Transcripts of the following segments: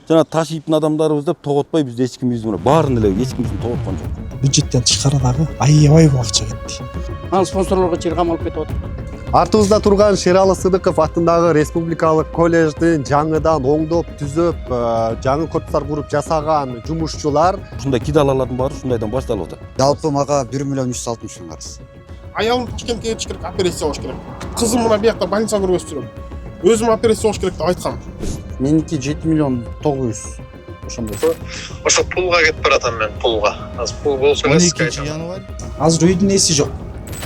Жана ташыйтын адамдарыбыз деп тоготпой биз эч кимибиз баарын эле эч кимибиздин тоготкон жок. Бюджеттен тышкары дагы аябай акча кетти. Ал спонсорлорго чыйыр камалып кетип атат. Артыбызда турган Шералы Сыдыков атындагы Республикалык коллеждин жаңыдан оңдоп түзөп, жаңы корпустар куруп жасаган жумушчулар Ушундай кидалалардын баары ушундайдан башталып атат. Жалпы мага 1 миллион 360 миң карыз. Аялым Ташкентке кетиш керек, операция болуш керек. Кызым мына биякта больницага көргөзүп жүрөм. Өзүм операция болуш керек деп айткам. Меники 7 миллион 900 ошондой. Ошо пулга кетип баратам мен, пулга. Азыр пул болсо эле 12 январь. Азыр үйдүн эси жок.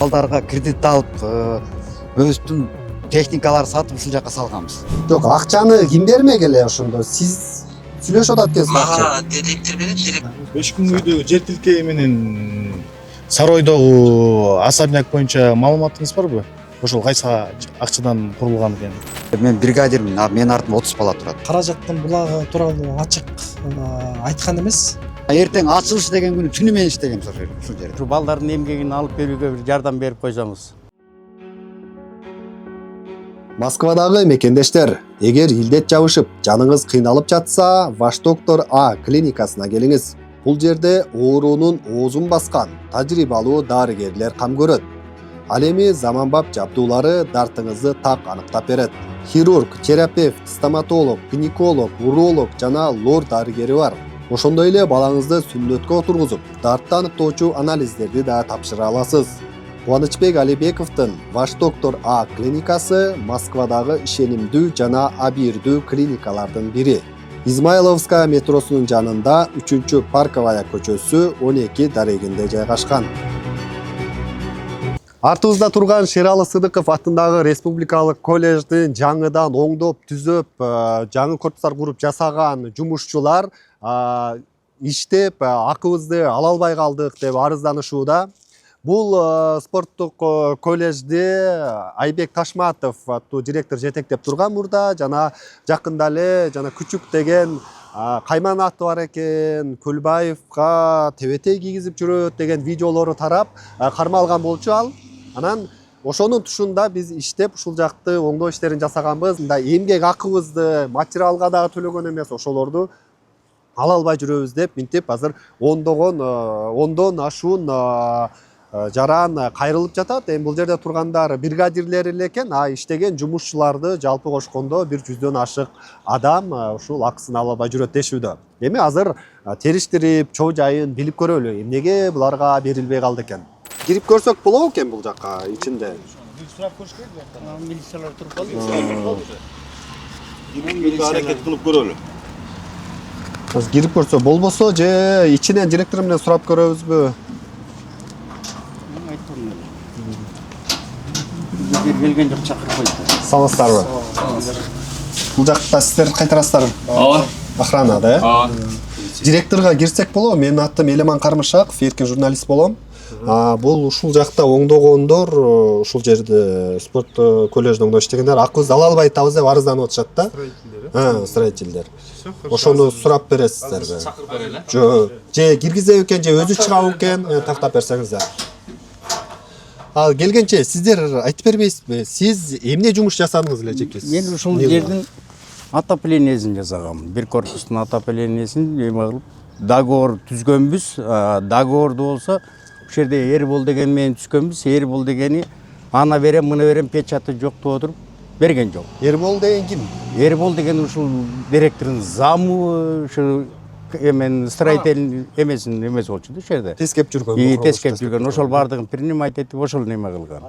Балдарга кредит алып, өзүбүздүн техникалар сатып ушул жака салганбыз. жок, акчаны ким бермек эле ошондо? Сиз сүйлөшүп атат экенсиз акча. директор берет, директор. 5 күн үйдөгү жер тилкеги менен саройдогу особняк боюнча маалыматыңыз барбы? Ошол кайсы акчадан курулган экен? Мен бригадирмин, менин артымда 30 бала турат. Каражаттын булагы тууралуу ачык айткан эмес. Эртең ачылыш деген күнү түнү менен иштегем ушул жерде. Ушу балдардын эмгегин алып берүүгө бир жардам берип койсоңуз. Москвадагы мекендештер, эгер илдет жабышып, жаныңыз кыйналып жатса, Ваш доктор А клиникасына келиңиз. Бул жерде оорунун оозун баскан тажрыйбалуу дарыгерлер кам көрөт. Ал эми заманбап жабдуулары дартыңызды так аныктап берет. Хирург, терапевт, стоматолог, гинеколог, уролог жана лор дарыгери бар. Ошондой эле балаңызды сүннөткө отургузуп, дартты аныктоочу анализдерди да тапшыра аласыз. Кубанычбек Алибековдун Ваш доктор А клиникасы Москвадагы ишенимдүү жана абийирдүү клиникалардын бири. Измайловская метросунун жанында 3-чү Парковая көчөсү 12 дарегинде жайгашкан. Артыбызда турган Шералы Сыдыков атындагы Республикалык коллеждин жаңыдан оңдоп түзөп, жаңы корпустар куруп жасаган жумушчулар иштеп акыбызды ала албай калдык деп арызданышууда. Бул спорттук коллежди Айбек Ташматов аттуу директор жетектеп турган мурда, жана жакында эле жана Күчүк деген кайман аты бар экен, Көлбаевга тебете кийгизип жүрөт деген видеолору тарап кармалган болчу ал. Анан ошонун тушунда биз иштеп ушул жакты оңдоо иштерин жасаганбыз. Мындай эмгек акыбызды материалга дагы төлөгөн эмес, ошолорду ала албай жүрөбүз деп минтип азыр ондон ашуун жаран кайрылып жатат. Эми бул жерде тургандар бригадирлер эле экен, иштеген жумушчуларды жалпы кошкондо 100дөн ашык адам ушул акысын ала албай жүрөт дешүүдө. Эми азыр териштирип, чоо жайын билип көрөлү. Эмнеге буларга берилбей калды экен? Кирип көрсөк болобу экен бул жакка ичинде? Сурап көрүш керек бу. Милициялар туруп калды. Кирип аракет кылып көрөлү. Кирип көрсө болбосо же ичинен директор менен сурап көрөбүзбү? Келген жок чакырып койду. Саламатсыздарбы? Бул жакта сиздер кайтарасыздар? Ооба. Охрана да? Ооба. Директорго кирсек болобу? Менин атым Элеман Кармышаков, эркин журналист болом. Бул ушул жакта оңдогондор, ушул жерде спорт коллежде оңдоп иштегендер акыбызды ала албай атабыз деп арызданып атышат да. Строительдер. Ошону сурап бересиздерби? Жок. Же киргизеби экен, же өзү чыгабы экен, тактап берсеңиздер. Ал келгенче сиздер айтып бербейсизби? Сиз эмне жумуш жасадыңыз эле жекесиз? Мен ушул жердин отоплениесин жасагам. Бир корпустун отоплениесин эме кылып договор түзгөнбүз. Договорду болсо ушул жерде Эрбол деген менен түзгөнбүз. Эрбол дегени ана берем, мына берем печаты жок деп отуруп берген жок. Эрбол деген ким? Эрбол деген ушул директордун замы, ушу эмен строитель эмесин эмес болчу да ушул жерде. Тескеп жүргөн. Тескеп жүргөн. Ошол бардыгын принимать этип ошол неме кылган.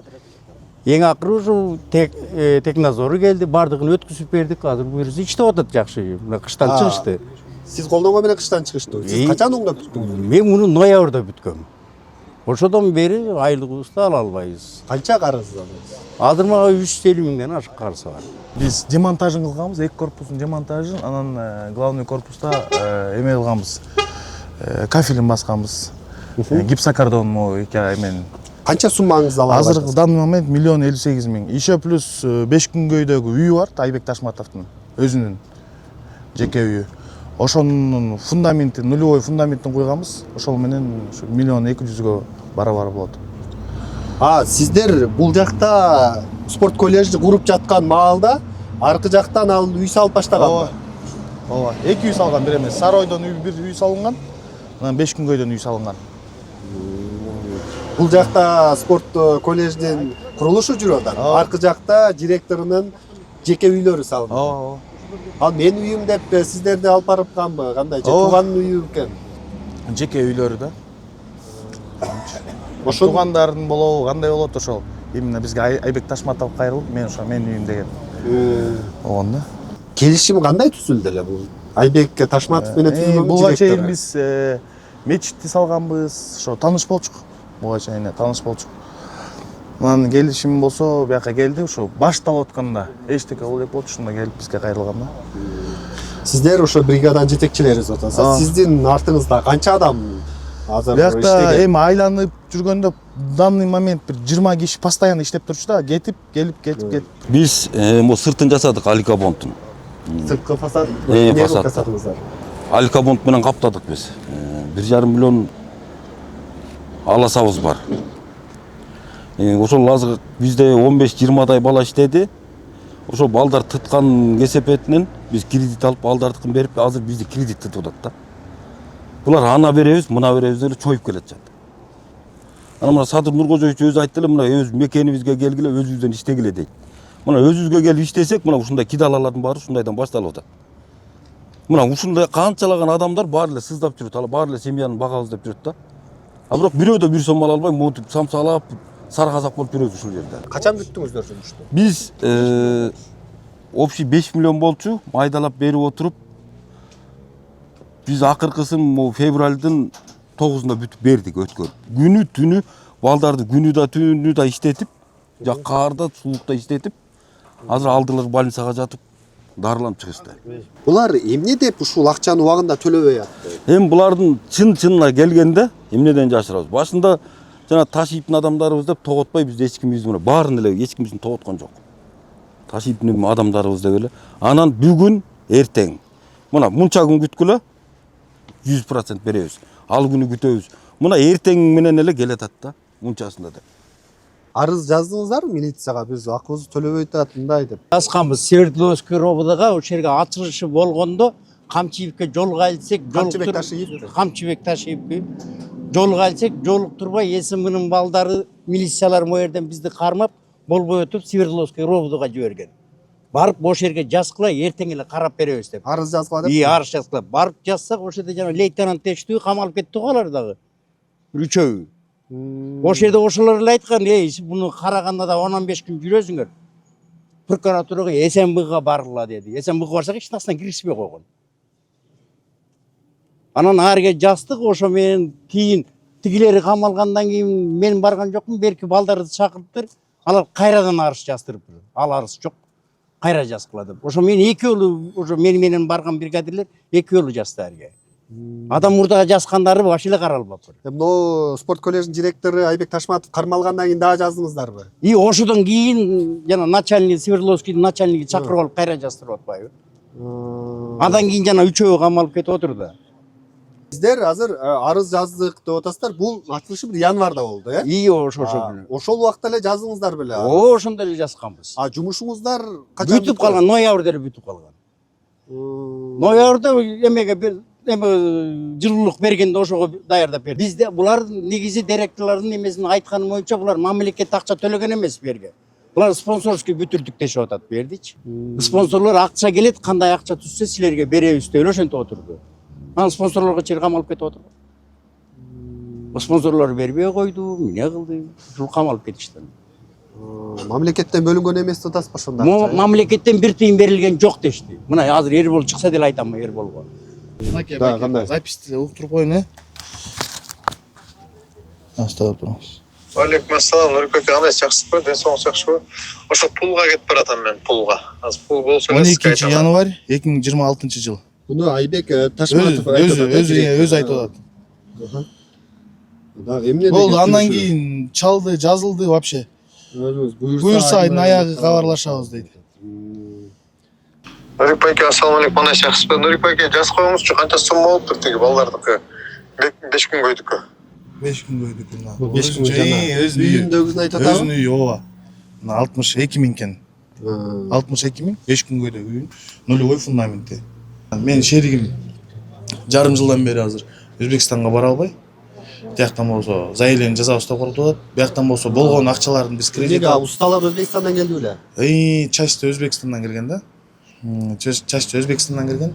Эң акыры ушул технадзору келди, бардыгын өткүзүп бердик. Азыр буюрса иштеп атат жакшы. Мына кыштан чыгышты. Сиз колдонгон менен кыштан чыгышты. Сиз качан оңдоп бүттүңүз? Мен муну ноябрда бүткөм. Ошодон бери айлыгыбызды ала албайбыз. Канча карыз алдыңыз? Азыр мага 350 миңден ашык карызы бар. Биз демонтажын кылганбыз, эки корпустун демонтажын, анан главный корпуста эме кылганбыз. Кафелин басканбыз. Гипсокартон эмен. Канча суммаңызды ала аласыз? Азыр в данный момент 1 58 000. Еще плюс 5 күнгөйдөгү үйү бар, Айбек Ташматовдун өзүнүн жеке үйү. Ошонун фундаментин, нулевой фундаментин куйганбыз. Ошол менен 1 200 000 барабар болот. Сиздер бул жакта спорт коллежди куруп жаткан маалда аркы жактан ал үй салып баштаганбы? ооба 2 үй салган бир эмес. Саройдон бир үй салынган. Анан 5 күнгөйдөн үй салынган. Бул жакта спорт коллеждин курулушу жүрүп атат. Аркы жакта директорунун жеке үйлөрү салынды. Ооба. Ал мен үйүм деп сиздерди алып барыпканбы? Кандай? Же тууганын үйү экен? Жеке үйлөрү да. Ошол Туугандардын болобу, кандай болот ошол. Именно бизге Айбек Ташматов кайрылып, мен ошо менин үйүм деген. Болгон да. келишим кандай түзүлдү эле бул? Айбек Ташматов менен түзүлгөн Буга чейин биз мечитти салганбыз, ошо тааныш болчук. Буга чейин тааныш болчук. Анан келишим болсо, бияка келди, ошо башталып атканда эчтеке болду деп болчу, ошондо келип бизге кайрылган да. Сиздер ошо бригаданын жетекчилерисиз атасыз. Сиздин артыңызда канча адам азыр Биякта иштеген? эми айланып жүргөндө данный момент бир 20 киши постоянно иштеп турчу да, кетип, келип. Биз могу сыртын жасадык аликабонтун. Сырткы фасад, фасад. фасадыңыздар. Аликабонт менен каптадык биз. 1,5 миллион аласабыз бар. Ошол азыр бизде 15-20дай бала иштеди. Ошол балдар тыткан кесепетинен биз кредит алып балдардыкын берип, азыр бизди кредит тытып атат да. Булар ана беребиз, мына беребиз деп чоюп келет жатат. Ана мына Садыр Нуркожоевич өзү айтты эле, мына өз мекенибизге келгиле, өзүбүздөн иштегиле дейт. Мына өзүбүзгө келип иштесек, мына ушундай кидалалардын баары ушундайдан башталып атат. Мына ушундай канчалаган адамдар баары эле сыздап жүрөт, ал баары эле семьяны багабыз деп жүрөт да. А бирок бирөө да бир сом ала албай, монтип самсалап, сары казак болуп жүрөбүз ушул жерде. Качан бүттүңүздөр жумушту? Биз общий 5 миллион болчу, майдалап берип отуруп, биз акыркысын февралдын 9-унда бүтүп бердик өткөрүп. Күнү түнү балдарды күнү да түнү да иштетип, жак каарда, суулукта иштетип, азыр алдылар больницага жатып, дарыланып чыгышты. Булар эмне деп ушул акчаны убагында төлөбөй атты? Эми булардын чын-чынына келгенде эмнеден жашырабыз? Башында жана таш иптин адамдарыбыз деп тоготпой биз эч кимибиз мына баарын эле эч ким биздин тоготкон жок. Таш иптин адамдарыбыз деп эле. Анан бүгүн, эртең. Мына мынча күн күткүлө 100% беребиз. Ал күнү күтөбүз. Мына эртең менен эле келатат да, мынчасында деп. Арыз жаздыңыздарбы милицияга? Биз акыбызды төлөбөй атат мындай деп. Жазганбыз Свердловский рободага ошол жерге ачылышы болгондо Камчыбекке жолго илсек, Камчыбек Ташиев. Камчыбек Ташиевке жолго илсек, жолуктурбай СМнын балдары, милициялар могу жерден бизди кармап, болбой өтүп Свердловский рободага жиберген. Барып ошол жерге жазгыла, эртең эле карап беребиз деп. Арыз жазгыла деп. Арыз жазгыла. Барып жазсак, ошол жерде жана лейтенант Тештүү камалып кетти го алар дагы. Үчөө. Ошол жерде ошолор эле айткан, буну караганда да 10-15 күн жүрөсүңөр. Прокуратурага СМБга баргыла деди. СМБга барсак эч нарсадан киришпей койгон. Анан арыга жаздык, ошо менен кийин тигилери камалгандан кийин мен барган жокмун, берки балдарды чакырыптыр. Алар кайрадан арыз жаздырыптыр. Ал арыз жок. Кайра жазгыла деп. Ошо мен экөөлү, ошо менен барган бригадирлер экөөлү жазды арыга. Адам мурдага жазгандары вообще эле каралбаптыр. Мына спорт коллежинин директору Айбек Ташматов кармалгандан кийин дагы жаздыңыздарбы? Ошодон кийин жана начальник Свердловскийдин начальниги чакырып алып кайра жаздырып атпайбы? Андан кийин жана үчөө камалып кетип отур да. Сиздер азыр арыз жаздык деп атасыздар. Бул ачылышы бир январда болду, Ошо. Ошол убакта эле жаздыңыздар беле? Ошондой эле жазганбыз. Жумушуңуздар качан Бүтүп калган, ноябрда эле бүтүп калган. Ноябрда эмеге жылуулук бергенде ошого даярдап берди. Бизде булардын негизи директорлордун эмесин айтканы боюнча булар мамлекет акча төлөгөн эмес берге. Булар спонсорский бүтүрдүк дешип атат, бердичи. Спонсорлор акча келет, кандай акча түшсө силерге беребиз деп эле ошентип отурду. Анан спонсорлорго чейин камалып кетип отур. Спонсорлор бербей койду, эмне кылды? Ушул камалып кетишти. Мамлекеттен бөлүнгөн эмес деп атасызбы ошондо? Мамлекеттен бир тыйын берилген жок дешти. Мына азыр Эрбол чыкса деле айтам, Эрболго. Да, кандай? Записьти уктуруп коюн, Астап турабыз. Алейкум ассалам, Нурбек кандай жакшысызбы? Ден соңуңуз жакшыбы? Ошо пулга кетип баратам мен, пулга. Азыр пул болсо 12 январь 2026 жыл. Буну Айбек Ташматов Өзү айтып атат. Дагы эмне? Болду, андан кийин чалды, жазылды вообще. Буюрса айдын аягы кабарлашабыз дейт. Нурбек ассалам алейкум, кандай жакшысызбы? Нурбек жазып коюңузчу, канча сом болуптур тиги балдардыкы? 5 күнгөйдүкү. 5 күнгөйдүкү. 5 күн жана. Үйүндөгүсүн айтып атабы? Өзүнүн үйү, ооба. 62 миң экен. 62 миң, 5 күнгөйдө үйүн, нулевой фундаментте. Менин шеригим жарым жылдан бери азыр Өзбекстанга бара албай. Тияктан болсо заявление жазап устап коюп атат. Бияктан болсо болгон акчалардын биз кредит Неге усталар Өзбекстандан келди беле? Часть Өзбекстандан келген да. Часть Өзбекстандан келген.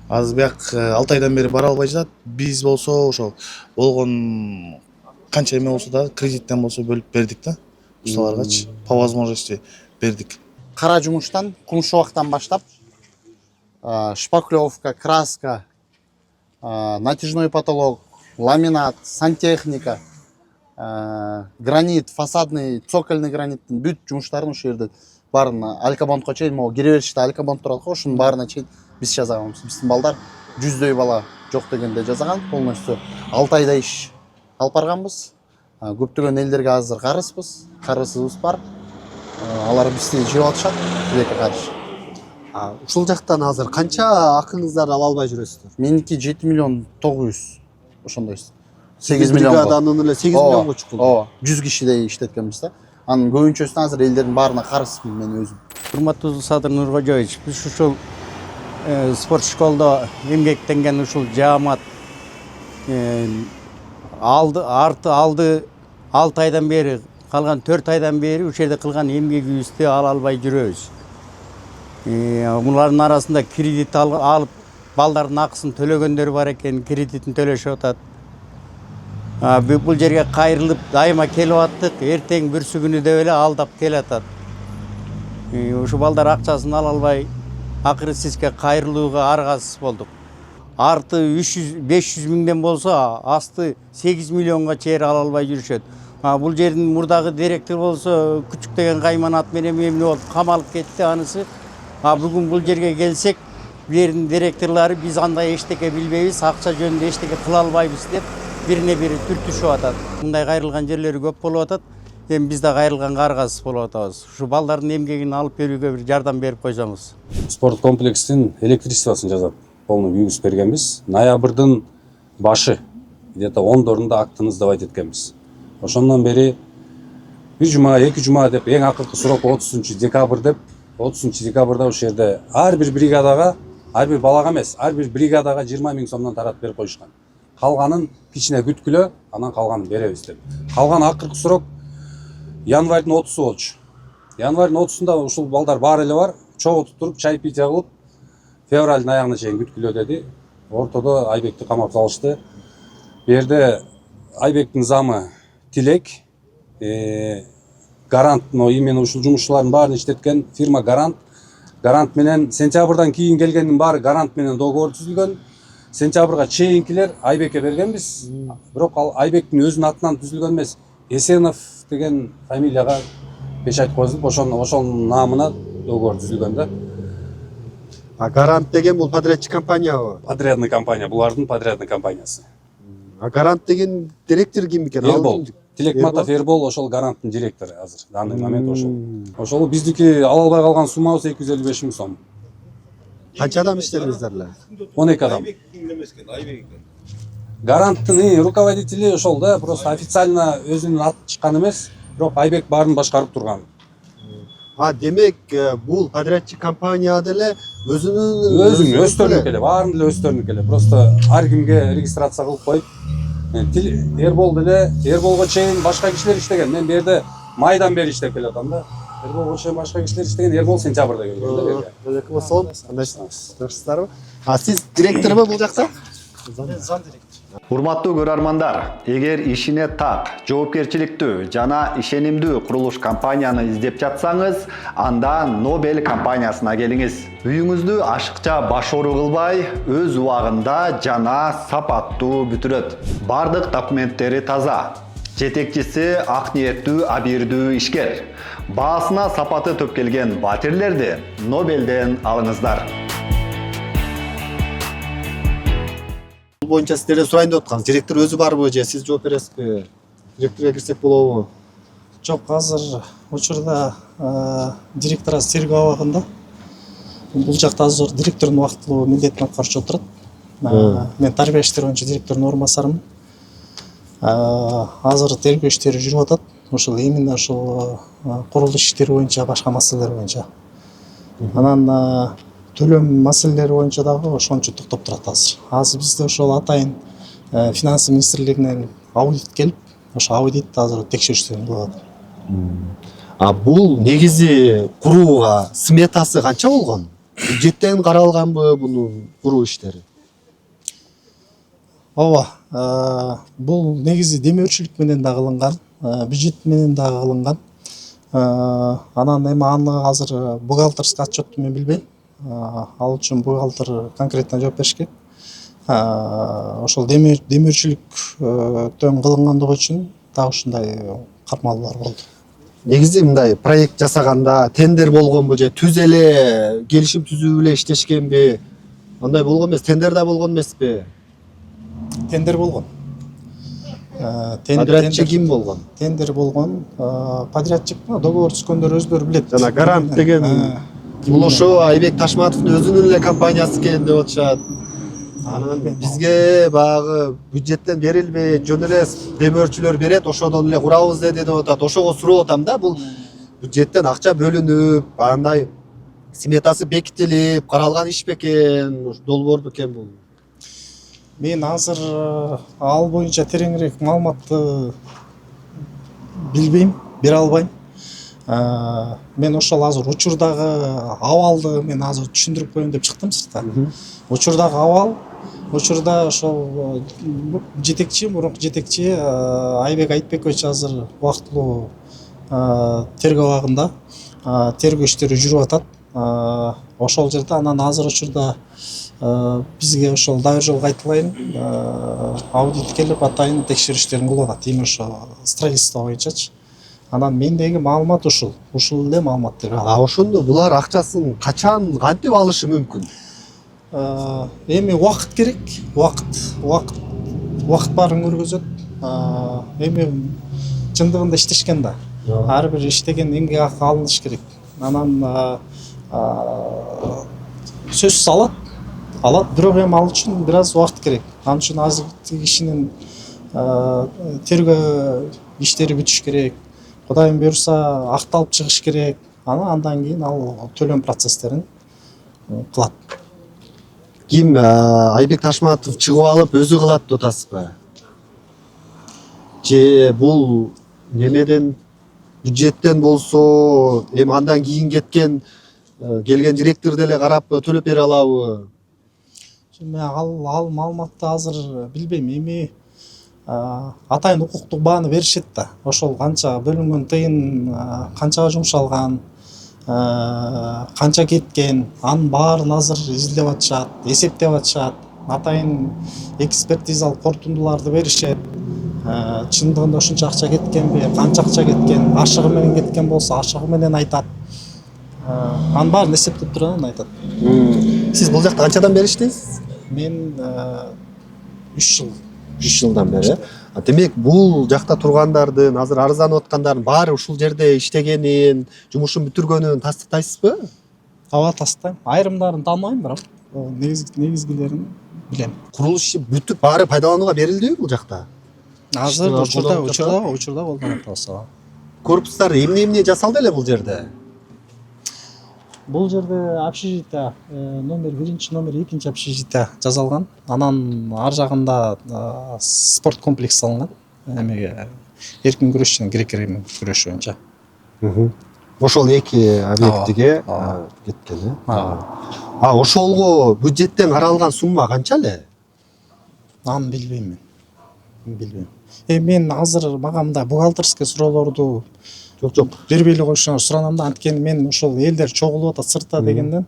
Азыр бияк 6 айдан бери бара албай жатат. Биз болсо ошо болгон канча эме болсо да кредиттен болсо бөлүп бердик да. Усталаргачы по возможности бердик. Кара жумуштан, кумшубактан баштап шпаклевка, краска, натяжной потолок, ламинат, сантехника, гранит, фасадный, цокольный граниттин бүт жумуштарын ошол жерде баарын алькабондко чейин, могу кире бериште алькабонд турат го, ошонун баарына чейин биз жасаганбыз. Биздин балдар 100дөй бала жок дегенде жасаган, полностью 6 айда иш алып барганбыз. Көптөгөн элдерге азыр карызбыз, карызыбыз бар. Алар бизди жеп атышат, тилекке каршы. Ушул жактан азыр канча акыңыздар ала албай жүрөсүздөр? Меники 7 миллион 900 ошондой. 8 миллион. Бригаданын эле 8 миллионго чыкты. Ооба, 100 кишидей иштеткенбиз да. Анын көбүнчөсүн азыр элдердин баарына карызмын мен өзүм. Урматтуу Садыр Нуркожоевич, биз ушул спорт школдо эмгектенген ушул жаамат алды 6 айдан бери, калган 4 айдан бери ушул жерде кылган эмгегибизди ала албай жүрөбүз. Булардын арасында кредит алып балдардын акысын төлөгөндөр бар экен, кредитин төлөшүп атат. Бул жерге кайрылып дайыма келип аттык, эртең бүрсү күнү деп эле алдап келатат. Ушу балдар акчасын ала албай акыры сизге кайрылууга аргасыз болдук. Арты 300-500 миңден болсо, асты 8 миллионго чейин ала албай жүрүшөт. Бул жердин мурдагы директор болсо, күчүктөгөн кайманат менен эмне болуп камалып кетти анысы. Бүгүн бул жерге келсек, бул жердин директорлору биз андай эчтеке билбейбиз, акча жөнүндө эчтеке кыла албайбыз деп бирине бири түртүшүп атат. Мындай кайрылган жерлери көп болуп атат. Эми биз да кайрылганга аргасыз болуп атабыз. Ушу балдардын эмгегин алып берүүгө бир жардам берип койсоңуз. Спорт комплекстин электричествосын жасап, полный үйгүз бергенбиз. Ноябрдын башы, где-то 10-дорунда актын издавать эткенбиз. Ошондон бери бир жума, 2 жума деп эң акыркы срок 30-декабрь деп 30-декабрда ошол жерде ар бир бригадага, ар бир балага эмес, ар бир бригадага 20 000 сомдон таратып берип коюшкан. Калганын кичине күткүлө, анан калганын беребиз деп. Калган акыркы срок январьдын 30-у болчу. Январьдын 30-сунда ушул балдар бар эле бар, чогултуп туруп чай-пития кылып, февралдын аягына чейин күткүлө деди. Ортодо Айбекти камап салышты. Бу жерде Айбектин замы Тилек, Гарант, именно ушул жумушчулардын баарын иштеткен фирма Гарант. Гарант менен сентябрдан кийин келгендин баары Гарант менен договор түзүлгөн. Сентябрга чейинкилер Айбекке бергенбиз. Бирок ал Айбектин өзүнүн атынан түзүлгөн эмес. Эсенов деген фамилияга печать коюлуп, ошол намына договор түзүлгөн да. Гарант деген бул подрядчик компаниябы? Подрядный компания, булардын подрядный компаниясы. Гарант деген директор ким экен? Эрбол. Тилекматов Эрбол ошол Гаранттын директору азыр. Данный момент ошол. Ошол биздики ала албай калган суммабыз 255 000 сом. Канча адам иштедиңиздер эле? 12 адам. Гаранттын руководители ошол да, просто официально өзүнүн аты чыккан эмес, бирок Айбек баарын башкарып турган. Демек бул подрядчик компания деле өзүнүн өздөрүнүкү эле, баарын деле өздөрүнүкү эле. Просто ар кимге регистрация кылып коюп, Эрбол деле, Эрболго чейин башка кишилер иштеген. Мен бу жерде майдан бери иштеп келатам да. Эрболго чейин башка кишилер иштеген, Эрбол сентябрда келген да берге. Элеки сон, дурустарбы? Сиз директорбу бул жакта? Зам директор. Урматтуу көрөрмандар, эгер ишине так, жоопкерчиликтүү жана ишенимдүү курулуш компанияны издеп жатсаңыз, анда Nobel компаниясына келиңиз. Үйүңүздү ашыкча баш оору кылбай, өз убагында жана сапаттуу бүтүрөт. Бардык документтери таза. Жетекчиси ак ниеттүү, абийирдүү ишкер. Баасына сапаты төп келген батирлерди Nobelден алыңыздар. Боюнча сиздерден сурайын деп аткам. Директор өзү барбы же сиз жооп бересизби? Директорго кирсек болобу? Жок, азыр учурда директорубуз тергөө абагында. Бул жакта азыр директордун убактылуу милдетин аткарчу отурат. Мен тарбия иштери боюнча директордун орун басарымын. Азыр тергөө иштери жүрүп атат. Ошол именно ошол курулуш иштери боюнча, башка маселелер боюнча. Анан төлөм маселелери боюнча дагы ошончо токтоп турат азыр. Азыр бизде ошол атайын финанс министрлигинен аудит келип, ошо аудит азыр текшериштерин кылып атат. Бул негизи курууга сметасы канча болгон? Бюджеттен каралганбы бунун куруу иштери? Ооба, бул негизи демөөрчүлүк менен да кылынган, бюджет менен да кылынган. Анан эми аны азыр бухгалтерский отчетту мен билбейм. Ал үчүн бухгалтер конкретно жооп бериш керек. Ошол демөөрчүлүктөн кылынгандыгы үчүн дагы ушундай кармалуулар болду. Негизи мындай проект жасаганда тендер болгонбу же түз эле келишим түзүү эле иштешкенби? Андай болгон эмес, тендер да болгон эмеспи? Тендер болгон. Подрядчик ким болгон? Тендер болгон. Подрядчик договор түзгөндөр өздөрү билет. Жана гарант деген бул ошо Айбек Ташматовдун өзүнүн эле компаниясы экен деп атышат. Анан бизге баягы бюджеттен берилбей, жөн эле демөөрчүлөр берет, ошодон эле курабыз деп атат. Ошого сурап атам да, бул бюджеттен акча бөлүнүп, андай сметасы бекитилип, каралган иш бекен, долбоор бекен бул? Мен азыр ал боюнча тереңирээк маалыматты билбейм, бере албайм. Мен ошол азыр учурдагы абалды мен азыр түшүндүрүп коеюн деп чыктым сыртка. Учурдагы абал, учурда ошол жетекчи, мурунку жетекчи Айбек Айтбекович азыр убактылуу тергөө абагында тергөө иштери жүрүп атат. Ошол жерде анан азыр учурда бизге ошол дагы жолу кайталайын аудит келип атайын текшериштерин кылып атат. Эми ошо строительство боюнчачы. Анан мендеги маалымат ушул эле маалымат бере алам. Ошондо булар акчасын качан кантип алышы мүмкүн? Эми убакыт керек, убакыт баарын көргөзөт. Эми чындыгында иштешкен да. Ар бир иштеген эмгек акы алыныш керек. Анан сөзсүз алат, бирок эми ал үчүн бир аз убакыт керек. Ал үчүн азыркы кишинин тергөө иштери бүтүш керек. Кудайым буюрса акталып чыгыш керек. Андан кийин ал төлөм процесстерин кылат. Ким Айбек Ташматов чыгып алып өзү кылат деп атасызбы? Же бул немеден бюджеттен болсо, эми андан кийин келген директор деле карап төлөп бере алабы? Мен ал маалыматты азыр билбейм. Эми атайын укуктук бааны беришет да. Ошол канча бөлүнгөн тыйын, канчага жумшалган, канча кеткен, анын баарын азыр изилдеп атышат, эсептеп атышат. Атайын экспертизалык корутундуларды беришет. Чындыгында ушунча акча кеткенби, канча акча кеткен, ашыгы менен кеткен болсо ашыгы менен айтат. Анын баарын эсептеп туруп анан айтат. Сиз бул жакта канчадан бери иштейсиз? Мен 3 жыл. 3 жылдан бери. Демек бул жакта тургандардын, азыр арызданып аткандардын баары ушул жерде иштегенин, жумушун бүтүргөнүн тастыктайсызбы? Ооба, тастайм. Айрымдарын тааныбайм, бирок негизгилерин билем. Курулуш иши бүтүп баары пайдаланууга берилдиби бул жакта? Азыр учурда колдонуп атабыз. Корпустар эмне жасалды эле бул жерде? Бул жерде общежитие номер 1, номер 2 общежитие жасалган. Анан ар жагында спорт комплекс салынган. Эмеге эркин күрөш жана грек-рим күрөшү боюнча. Ошол эки объектиге кеткен. Ошолго бюджеттен каралган сумма канча эле? Аны билбейм мен. Билбейм. Мен азыр мага мындай бухгалтерский суроолорду жок бербейле койшуңар суранам да, анткени мен ошол элдер чогулуп атат сыртта дегенден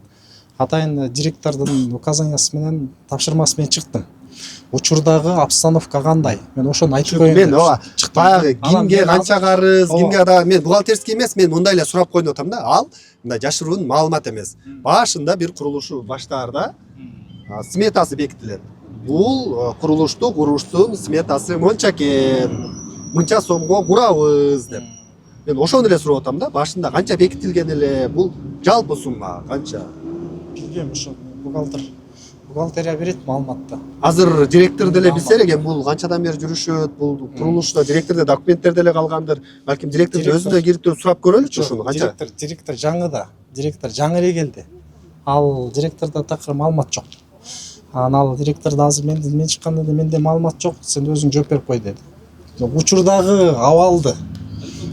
атайын директордун указаниясы менен тапшырмасы менен чыктым. Учурдагы обстановка кандай? Мен ошону айтып коеюн. Мен баягы кимге канча карыз, кимге да мен бухгалтерский эмес, мен мындай эле сурап коеюн деп атам да. Ал мындай жашыруун маалымат эмес. Башында бир курулушу баштаарда сметасы бекитилет. Бул курулушту куруштун сметасы монча экен, мынча сомго курабыз деп. Мен ошону эле сурап атам да, башында канча бекитилген эле, бул жалпы сумма канча? Билбейм, ошо бухгалтерия берет маалыматты. Азыр директор деле билсе экен, бул канчадан бери жүрүшөт, бул курулушта директордо документтер деле калгандыр. Балким директор өзүнө кирип туруп сурап көрөлүчү ушуну канча? Директор жаңы да. Директор жаңы эле келди. ал директорда такыр маалымат жок. Анан ал директорду азыр мен чыкканда эле менде маалымат жок, сен өзүң жооп берип кой деди. Учурдагы абалды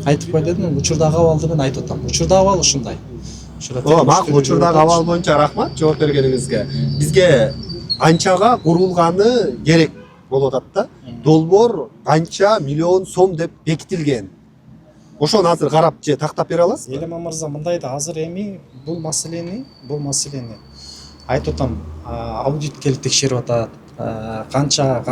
айтып кой дедим, учурдагы абалды мен айтып атам. Учурдагы абал ушундай. Макул, учурдагы абал боюнча рахмат жооп бергениңизге. Бизге канчага курулганы керек болуп атат да. Долбоор канча миллион сом деп бекитилген. Ошону азыр карап же тактап бере аласызбы? Элеман мырза, мындай да азыр эми бул маселени айтып атам, аудит келип текшерип атат. Канча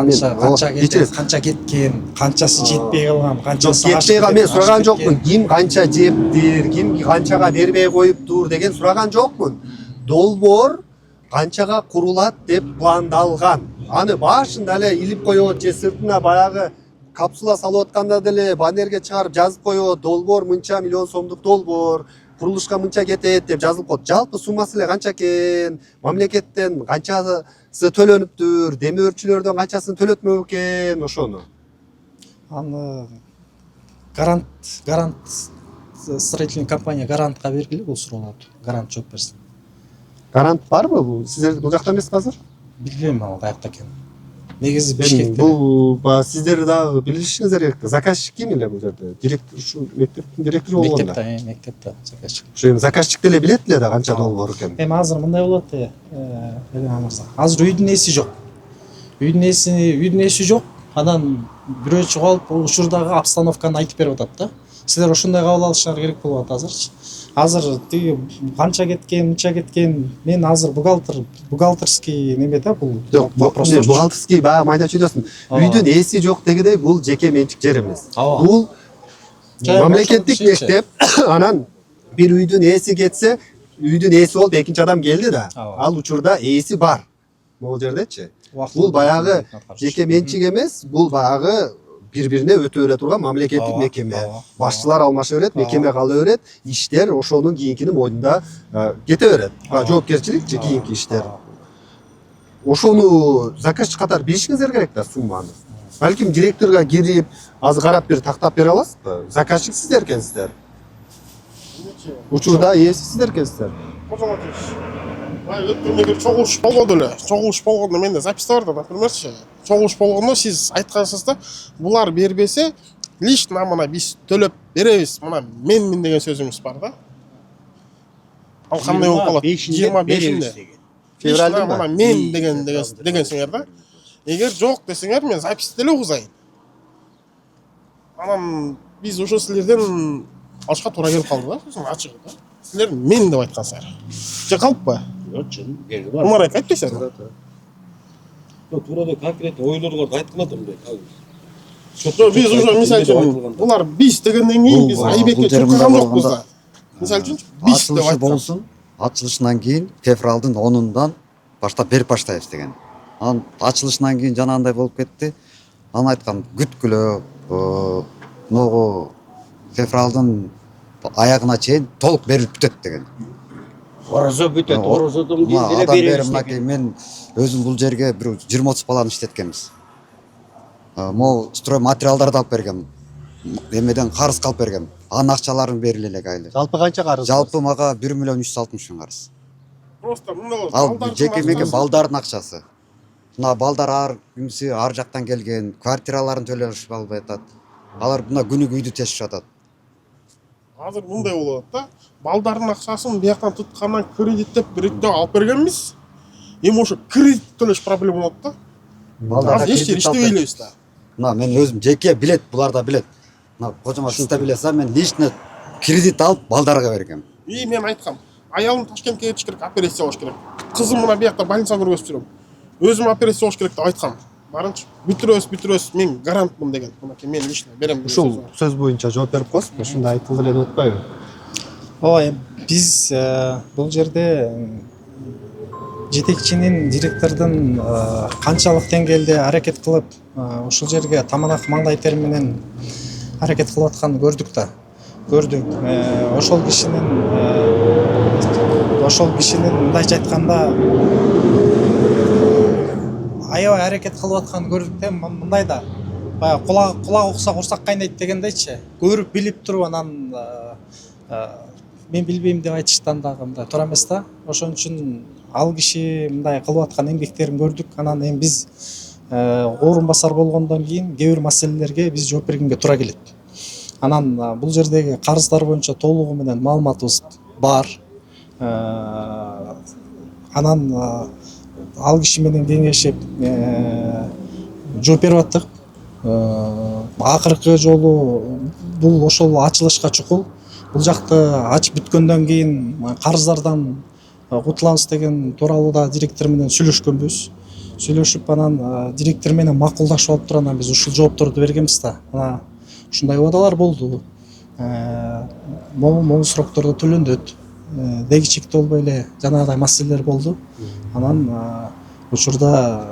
кеткен, канчасы жетпей калган, канчасы жетпей калган. Мен сураган жокмун. Ким канча жептир, ким канчага бербей коюптур деген сураган жокмун. Долбоор канчага курулат деп пландалган. Аны башында эле илип коет же сыртына баягы капсула салып атканда деле баннерге чыгарып жазып коет, долбоор мынча миллион сомдук долбоор, курулушка мынча кетет деп жазылып коет. Жалпы суммасы эле канча экен, мамлекеттен канчасы төлөнүптүр, демөөрчүлөрдөн канчасын төлөтмөк экен, ошону. Аны гарант строительный компания гарантка бергиле бул суроолорду. Гарант жооп берсин. Гарант барбы бул? Сиздер бул жакта эмеспи азыр? Билбейм ал каякта экенин. Негизи Бишкекте. Бул сиздер дагы билишиңиздер керек. Заказчик ким эле бул жерде? Директор, ушу мектептин директору болгон да. Мектепте заказчик. Ошо заказчик деле билет эле да канча долбоор экенин. Эми азыр мындай болот Элеман мырза. Азыр үйдүн ээси жок. Үйдүн ээси жок. Анан бирөө чыгып алып учурдагы обстановканы айтып берип атат да. Силер ошондой кабыл алышыңар керек болуп атат азырчы. Азыр тиги канча кеткен, мынча кеткен. Мен азыр бухгалтерский неме да бул вопрос. Бухгалтерский баягы майда чүйдөсүн. Үйдүн ээси жок дегендей бул жеке менчик жер эмес. Бул мамлекеттик мектеп. Анан бир үйдүн ээси кетсе, үйдүн ээси болуп экинчи адам келди да. Ал учурда ээси бар. Могул жердечи. Бул баягы жеке менчик эмес, бул баягы бири-бирине өтө бере турган мамлекеттик мекеме. Башчылар алмаша берет, мекеме кала берет, иштер ошонун кийинкини мойнунда кете берет. Жоопкерчилик же кийинки иштер. Ошону заказчик катары билишиңиздер керек да сумманы. Балким директорго кирип, азыр карап бир тактап бере аласызбы? Заказчик сиздер экенсиздер. Учурда ээси сиздер экенсиздер. Өткөн чогулуш болгондо эле, чогулуш болгондо менде запись бар да, напримерчи. Чогулуш болгондо сиз айткансыз да, булар бербесе, лично мына биз төлөп беребиз, мына менмин деген сөзүңүз бар да. Ал кандай болуп калат? 25-inde. Февралда мына мен дегенсиңер да. Эгер жок десеңер, мен запись деле угузайын. Анан биз ошо силерден алышка туура келип калды да, сосын ачыгы да. Силер мен деп айткансыздар. Же калппы? Умар айтпайсың? Туура конкретно ойлорго айткылат мындай. Биз уже мисалы үчүн булар биз дегенден кийин биз Айбекке чуркаган жокпуз да. Мисалы үчүн биз деп Ачылышы болсун, ачылышынан кийин февралдын 10-ундан баштап берип баштайбыз деген. Анан ачылышынан кийин жанагындай болуп кетти. Анан айткам, күткүлө, могу февралдын аягына чейин толук берилип бүтөт деген. Орозо бүтөт, орозодон кийин деле беребиз деген. Мен өзүм бул жерге бир 20-30 баланы иштеткенбиз. Могу строй материалдарды алып бергем. Эмеден карыз алып бергем. Анын акчаларын бериле элек айлы. Жалпы канча карыз? Жалпы мага 1 миллион 360 миң карыз. Просто мындай болот. Ал жеке меке балдардын акчасы. Мына балдар ар кимси ар жактан келген, квартираларын төлөшүп албай атат. Алар мына күнүгө үйдү тешип атат. Азыр мындай болуп атат да. Балдардын акчасын бияктан туткандан кредиттеп бирдей алып бергенбиз. Эми ошо кредит төлөш проблема болот да. Балдар иштебей элебиз да. Мына мен өзүм жеке билет, булар да билет. Мына кожома сиз да билесиз, мен лично кредит алып балдарга бергем. Мен айткам, аялым Ташкентке кетиш керек, операция болуш керек. Кызым мына биякта больницага көргөзүп жүрөм. Өзүм операция болуш керек деп айткам. Барынчы бүтүрөбүз, мен гарантмын деген. Мынакей мен лично берем. Ушул сөз боюнча жооп берип коесузбу? Ушундай айтылды эле деп атпайбы? Ооба, биз бул жерде жетекчинин, директордун канчалык деңгээлде аракет кылып, ушул жерге таманак маңдай тери менен аракет кылып атканын көрдүк да. Ошол кишинин мындайча айтканда аябай аракет кылып атканын көрдүк да. Мындай да баягы кулак укса курсак кайнайт дегендейчи. Көрүп билип туруп анан мен билбейм деп айтыштан дагы мындай туура эмес да. ошон үчүн ал киши мындай кылып аткан эмгектерин көрдүк. Анан эми биз орун басар болгондон кийин кээ бир маселелерге биз жооп бергенге туура келет. Анан бул жердеги карыздар боюнча толугу менен маалыматыбыз бар. Анан ал киши менен кеңешип жооп берип аттык. Акыркы жолу бул ошол ачылышка чукул. Бул жакты ачып бүткөндөн кийин карыздардан кутулабыз деген тууралуу да директор менен сүйлөшкөнбүз. Сүйлөшүп анан директор менен макулдашып алып туруп анан биз ушул жоопторду бергенбиз да. Мына ушундай убадалар болду. Могу сроктордо төлөндөт. Дегичекти болбой эле жанагыдай маселелер болду. Анан учурда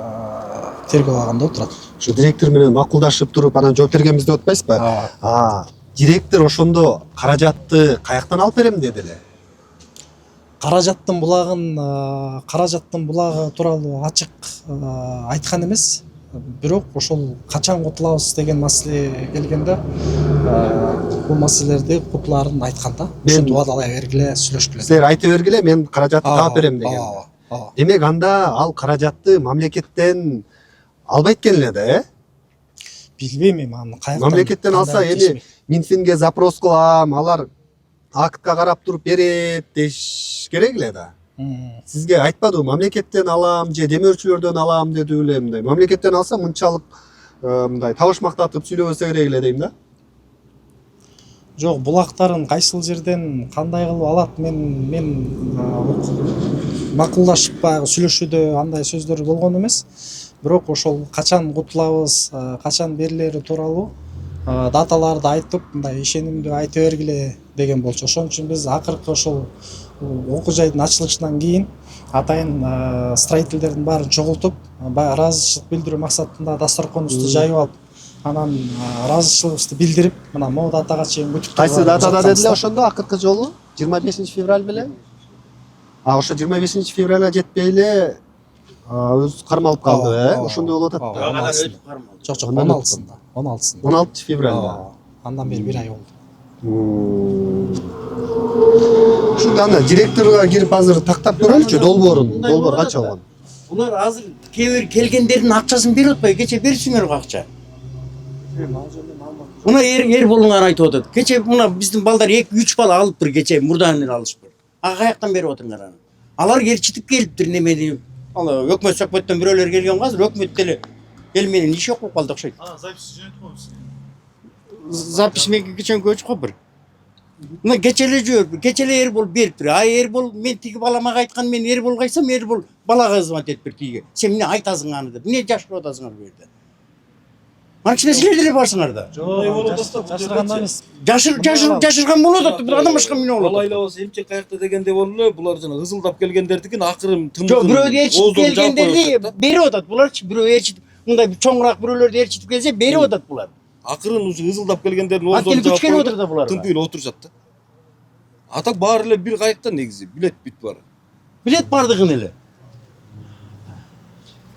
тергөө абагында отурат. Ушу директор менен макулдашып туруп анан жооп бергенбиз деп атпайсызбы? Директор ошондо каражатты каяктан алып берем деди эле. Каражаттын булагы тууралуу ачык айткан эмес. Бирок ошол качан кутулабыз деген маселе келгенде бул маселелерди кутулаарын айткан да. Ошентип убадалай бергиле, сүйлөшкүлө. Силер айта бергиле, мен каражатты таап берем деген. Демек анда ал каражатты мамлекеттен албайт экен эле да, Билбейм эми аны каяктан. Мамлекеттен алса эми Минфинге запрос кылам, алар актка карап туруп берет деш керек эле да. Сизге айтпадыбы мамлекеттен алам же демөөрчүлөрдөн алам деди эле мындай. Мамлекеттен алса мынчалык мындай табыш мактатып сүйлөбөсө керек эле дейм да. Жок, булактарын кайсыл жерден кандай кылып алат мен макулдашып баягы сүйлөшүүдө андай сөздөр болгон эмес. Бирок ошол качан кутулабыз, качан берилери тууралуу даталарды айтып, мындай ишенимдүү айта бергиле деген болчу. Ошон үчүн биз акыркы ошол окуу жайдын ачылышынан кийин атайын строительдердин баарын чогултуп, баягы ыраазычылык билдирүү максатында дасторконубузду жайып алып, анан ыраазычылыгыбызды билдирип, мына могу датага чейин күтүп турган. Кайсы датада дедиле ошондо акыркы жолу? 25 февраль беле? Ошо 25 февралга жетпей эле өзү кармалып калды, Ошондой болуп атат да. Жок, 16-сында. 16 февралда. Андан бери 1 ай болду. Ушунда анда директорго кирип азыр тактап көрөлүчү долбоорун. Долбоор канча болгон? Булар азыр кээ бир келгендердин акчасын берип атпайбы? Кече берсиңер акча. Мына Эрболуңар айтып атат. Кече мына биздин балдар 2-3 бала алыптыр кече мурдан эле алышпыр. Каяктан берип атыңар аны? Алар келчитип келиптир немени. Ала өкмөт сөкмөттөн бирөөлөр келген азыр өкмөт деле эл менен иш окуп калды окшойт. Запись жөнөтүп коюңуз. Запись менен кечен көчүп калып бир. Мына кечеле жөө, кечеле Эрбол бериптир. Эрбол мен тиги балама айткан, мен Эрболго айтсам, Эрбол балага кызмат этиптир тиги. Сен эмне айтасың аны деп. Эмне жашырып атасыңар бу жерде? Анча нерселер деле барсыңар да. Жашырганда эмес. Жашырган болот да, бир адам башка эмне болот? Алайлабасы эмче каякта дегенде болду эле, булар жана ызылдап келгендердикин акырын тымдын. Жок, бирөө ээрчитип келгендерди берип атат. Буларчы бирөө ээрчитип, мындай чоңураак бирөөлөрдү ээрчитип келсе берип атат булар. Акырын уже ызылдап келгендердин Антел күч келип отур да буларга. Тымпыйла отурушат да. Атак баары эле бир кайыктан негизи, билет бүт баары. Билет бардыгын эле.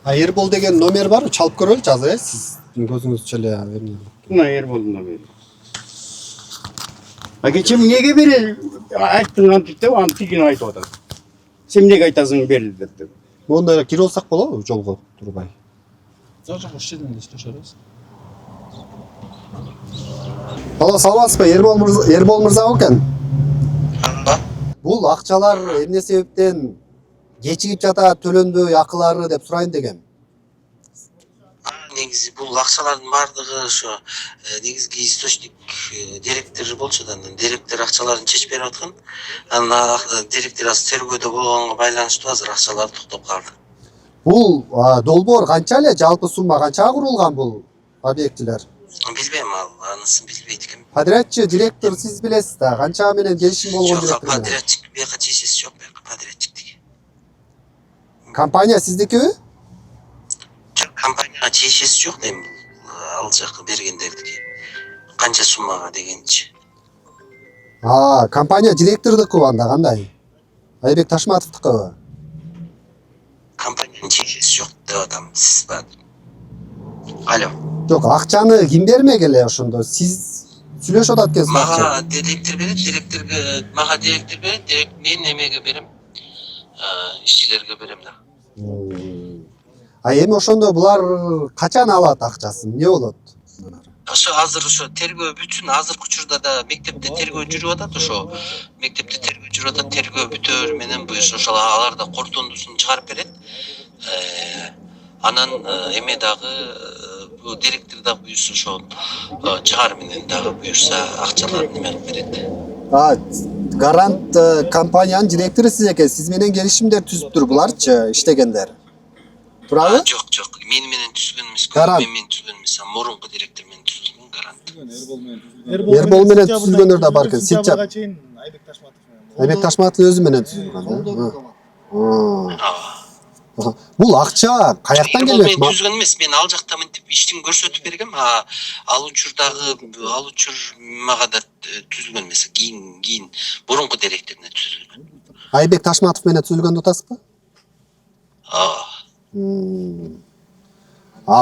Эрбол деген номер бар, чалып көрөлүчү азыр, сиздин көзүңүзчө эле эмне. Мына Эрболдун номери. Кече эмнеге берели? Айттың антип деп, антигин айтып атат. Сен эмнеге айтасың берили деп. Монда кире алсак болобу жолго турбай? Жок, ошол жерден эле сүйлөшөбүз. Ала саламатсызбы, Эрбол мырза экен. Бул акчалар эмне себептен кечигип жатат, төлөнбөй акылары деп сурайын дегем. Негизи бул акчалардын бардыгы ошо негизги источник директор болчу да, директор акчаларын чечип берип аткан. Анан директор азыр тергөөдө болгонго байланыштуу азыр акчалар токтоп калды. Бул долбоор канча эле, жалпы сумма канчага курулган бул объектилер? Билбейм, анысын билбейт экенмин. Подрядчы, директор сиз билесиз да, канча менен келишим болгон директор. Жок, подрядчик бияка чечеси жок, бияка подрядчик деген. Компания сиздикиби? Жок, компанияга чечеси жок дейм, ал жакка бергендердики. Канча суммага дегенчи. Компания директордуку анда кандай? Айбек Ташматовдукубу? Компаниянын чечеси жок деп атам, сиз ба. Алло. Жок, акчаны ким бермек эле ошондо? Сиз сүйлөшүп атат экенсиз акча. Мага директор берет, директорго мага директор берет, мен эмеге берем. ишчилерге берем да. А эми ошондо булар качан алат акчасын? Эмне болот? Ошо азыр ошо тергөө бүтүн азыркы учурда да мектепте тергөө жүрүп атат. Ошо мектепте тергөө жүрүп атат. Тергөө бүтөөр менен буюрса ошол алар да корутундусун чыгарып берет. Анан эме дагы бул директор дагы буюрса ошол чыгаар менен дагы буюрса акчаларын эме кылып берет. Гарант компаниянын директору сиз экенсиз. Сиз менен келишимдер түзүптүр буларчы иштегендер. Туурабы? Жок, мен менен түзгөн эмес. Гарант. Мен түзгөн эмес. Мурунку директор менен түзүлгөн гарант. Эрбол менен түзүлгөндөр да бар экен. Сентябрга чейин Айбек Ташматов менен. Айбек Ташматовдун өзү менен түзүлгөн. Бул акча каяктан келет? Мен түзгөн эмес. Мен ал жакта мынтип иштин көрсөтүп бергем. Ал учур мага да түзүлгөн эмес. Кийин мурунку директор менен түзүлгөн. Айбек Ташматов менен түзүлгөн деп атасызбы?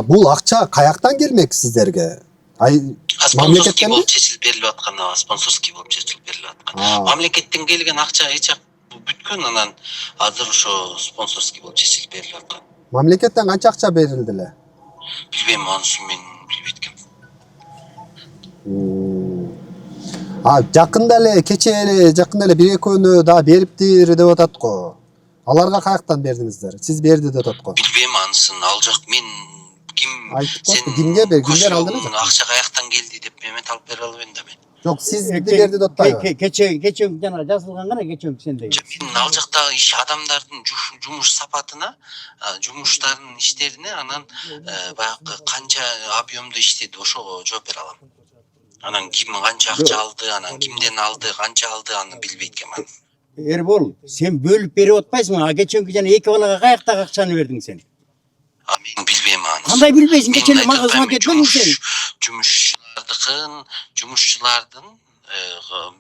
Бул акча каяктан келмек сиздерге? Спонсорский болуп чечилип берилип аткан, спонсорский болуп чечилип берилип аткан. Мамлекеттен келген акча эчак бүткөн, анан азыр ошо спонсорский болуп чечилип берилип аткан. Мамлекеттен канча акча берилди эле? Билбейм, анысы мен билбейт экенмин. Жакында эле жакында эле бир экөөнү да бериптир деп атат го. Аларга каяктан бердиңиздер? Сиз берди деп атат го. Билбейм анысын, ал жак мен ким Кимге алдыңыз? Акча каяктан келди деп мен талап бере албайм да мен. Жок, сиз берди деп атпайбы? Кече жана жазылган гана кече сенде. Мен ал жактагы иш адамдардын жумуш сапатына, жумуштардын иштерине, анан баягы канча объемдо иштеди ошого жооп бере алам. Анан ким канча акча алды, анан кимден алды, канча алды, аны билбейт экенмин. Эрбол, сен бөлүп берип атпайсыңбы? Кеченки жана эки балага каяктагы акчаны бердиң сен? Мен билбейм аны. Кандай билбейсиң? Кечен мага кызмат этпедиң сен? Жумушчулардын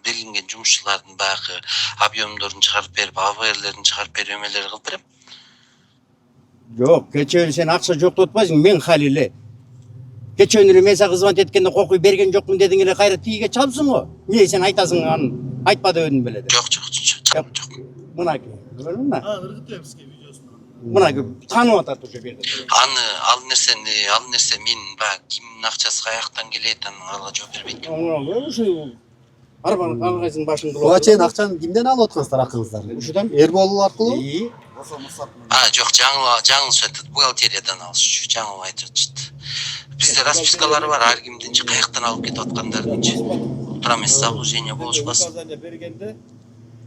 белгиленген жумушчулардын баягы объемдорун чыгарып берип, АВРлерин чыгарып берип эмелер кылып берем. Жок, кечен сен акча жок деп атпайсың, мен хали эле. Кечен эле мен сага кызмат эткенде кокуй берген жокмун дедиң эле, кайра тиге чалыпсың го. Эмне сен айтасың аны? Айтпады өдүм беле деп. Жок. Мынаки, көрдүңбү? Ыргытебизге видеосун. Мынаки таанып атат уже берди. Ал нерсе мен баягы кимдин акчасы каяктан келет, ага жооп бербейт экенмин. Ушу арбанын кайсынын башын кылып. Буга чейин акчаны кимден алып аткансыздар акыңыздар? Ушудан. Эрбол аркылуу? Жок, жаңылыш айтат, бухгалтериядан алышчу, жаңыл айтып атышты. Бизде распискалары бар, ар кимдинчи каяктан алып кетип аткандарынчы. Тура эмес, заблуждение болушпасын. Указания бергенде,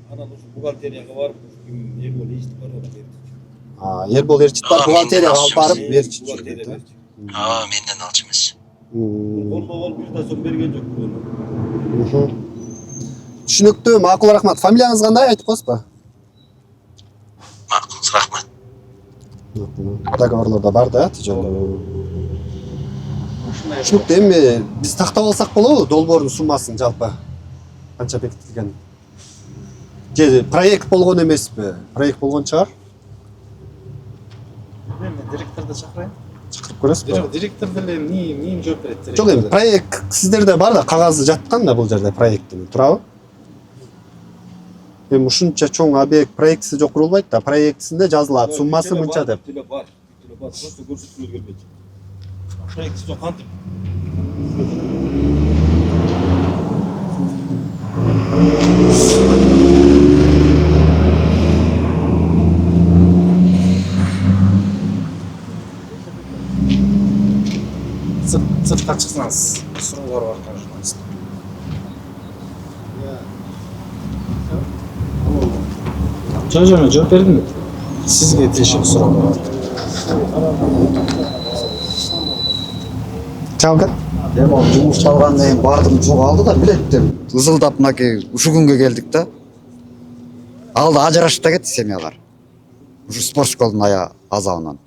анан ушу бухгалтерияга барып, ким Эрбол эчтип барып атат. Эрбол Эрчит бар, бухгалтерияга алып барып берчү. Менден алчу эмес. Колмо-кол бир да сом берген жок. Түшүнүктүү, макул, рахмат. Фамилияңыз кандай, айтып коесузбу? Макул, рахмат. Договорлордо бар да, тижолдо. Түшүнүктүү, эми биз тактап алсак болобу долбоордун суммасын жалпы? Канча бекитилген? Же проект болгон эмеспи? Проект болгон чыгар? Мен директорду чакырайын. Чакырып көрөсүзбү? Жок, директор деле эмне жооп берет? Жок, эми проект сиздерде бар да, кагазы жаткан да бул жерде проекттин, туурабы? Эми ушунча чоң объект проектиси жок курулбайт да, проектисинде жазылат, суммасы мынча деп. Бар, просто көрсөтүүлөр келбейт. Проектisi жок кантип? Сыртка чыксаңыз, суроолор бар экен журналист. Жөн жооп бердим. Сизге тиешелүү суроолор бар. Чалгат. Эми жумуш чалгандан кийин бардым, жоголду да билет деп ызылдап мынакей ушу күнгө келдик да. Ал да ажырашып да кетти семьялар. Ушу спорт школдун азабынан.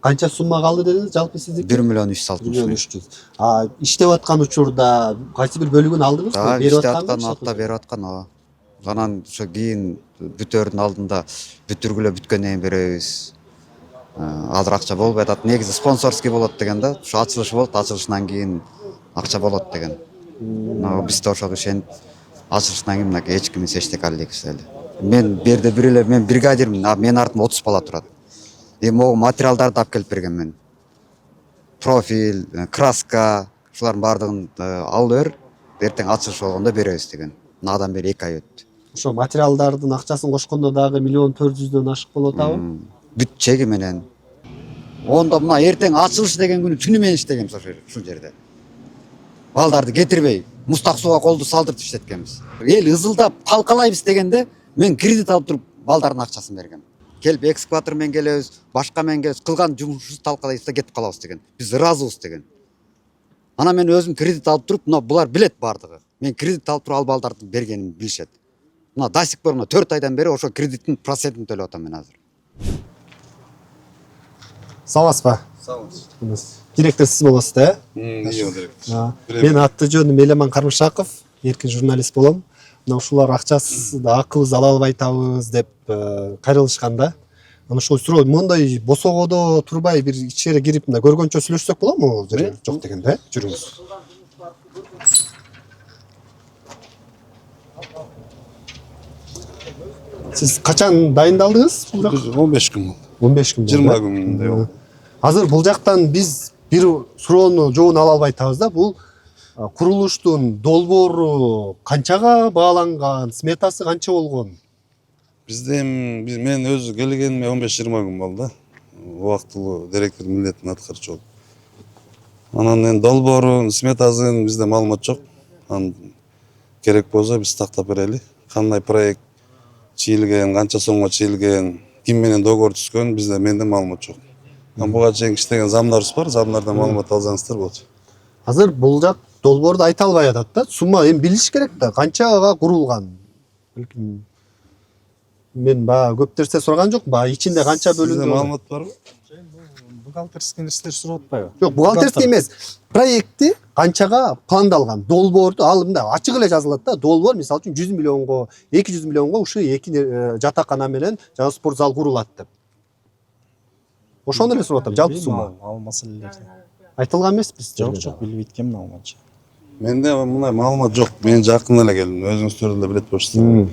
Канча сумма калды дедиңиз жалпы сиздики? 1 миллион 360 000. Иштеп аткан учурда кайсы бир бөлүгүн алдыңызбы? Берип аткан, атта берип аткан. Анан ошо кийин бүтөөрдүн алдында бүтүргүлө бүткөндөн кийин беребиз. Азыр акча болбой атат. Негизи спонсорский болот деген да. Ушу ачылыш болот, ачылышынан кийин акча болот деген. Биз да ошого ишенип ачылышынан кийин мынакей эч кимсиз эчтеке албайбыз эле. мен берде бир эле мен бригадирмин, менин артымда 30 бала турат. Эми могу материалдарды алып келип берген мен. Профиль, краска, ушулардын баардыгын алып бер, эртең ачылыш болгондо беребиз деген. Мынадан бери 2 ай өттү. Ошо материалдардын акчасын кошкондо дагы 1.400.000 ашык болот абы. Бүт чеги менен. Онда мына эртең ачылыш деген күнү түнү менен иштегем ушул жерде. Балдарды кетирбей, мустак сууга колду салдырып иштеткенбиз. Эл ызылдап талкалайбыз дегенде мен кредит алып туруп балдардын акчасын бергем. Келип экскаватор менен келебиз, башка менен келебиз, кылган жумушубузду талкалайбыз да кетип калабыз деген. Биз ыраазыбыз деген. Ана мен өзүм кредит алып туруп, мына булар билет бардыгы. Мен кредит алып туруп ал балдарды бергенимди билишет. Мына до сих пор 4 айдан бери ошо кредиттин процентин төлөп атам мен азыр. Саламатсызбы? Саламатсыз. Директор сиз болосуз да? Мен Мен аты жөнүм Мелеман Кармышаков, эркин журналист болом. Мына ушулар акчасызды акыбыз ала албай атабыз деп кайрылышканда. Анан ошол суроо мондай босогодо турбай бир ичери кирип мына көргөнчө сүйлөшсөк болому? Жок дегенде, жүрүңүз. Сиз качан дайындалдыңыз? 15 күн. 15 күн. 20 күндөй болду. Азыр бул жактан биз бир суроону жообун ала албай атабыз да. Бул курулуштун долбоору канчага бааланган, сметасы канча болгон? Бизде мен өзү келгениме 15-20 күн болду да. Убактылуу директор милдетин аткарчу болуп. Анан эми долбоорун, сметасын бизде маалымат жок. Анан керек болсо биз тактап берели. Кандай проект чийилген, канча сомго чийилген, ким менен договор түзгөн бизде менде маалымат жок. Буга чейин иштеген замдарыбыз бар, замдардан маалымат алсаңыздар болот. Азыр бул жак долбоорду айта албай атат да. Сумма эми билиш керек да. Канчага курулган? Мен баягы көп нерсе сураган жокмун. Баягы ичинде канча бөлүндү? Сизде маалымат барбы? Бухгалтерский нерселер сурап атпайбы? Жок, бухгалтерский эмес. Проекти канчага пландалган? Долбоорду ал мындай ачык эле жазылат да. Долбоор мисалы үчүн 100 миллионго, 200 миллионго ушул 2 жатакана менен жана спорт зал курулат деп. Ошону эле сурап атам, жалпы сумма. Ал маселелерди Айтылган эмеспиз. жок билбейт экенмин ал канча. Менде мындай маалымат жок. Мен жакын эле келдим. Өзүңүздөр деле билет болчусуздар.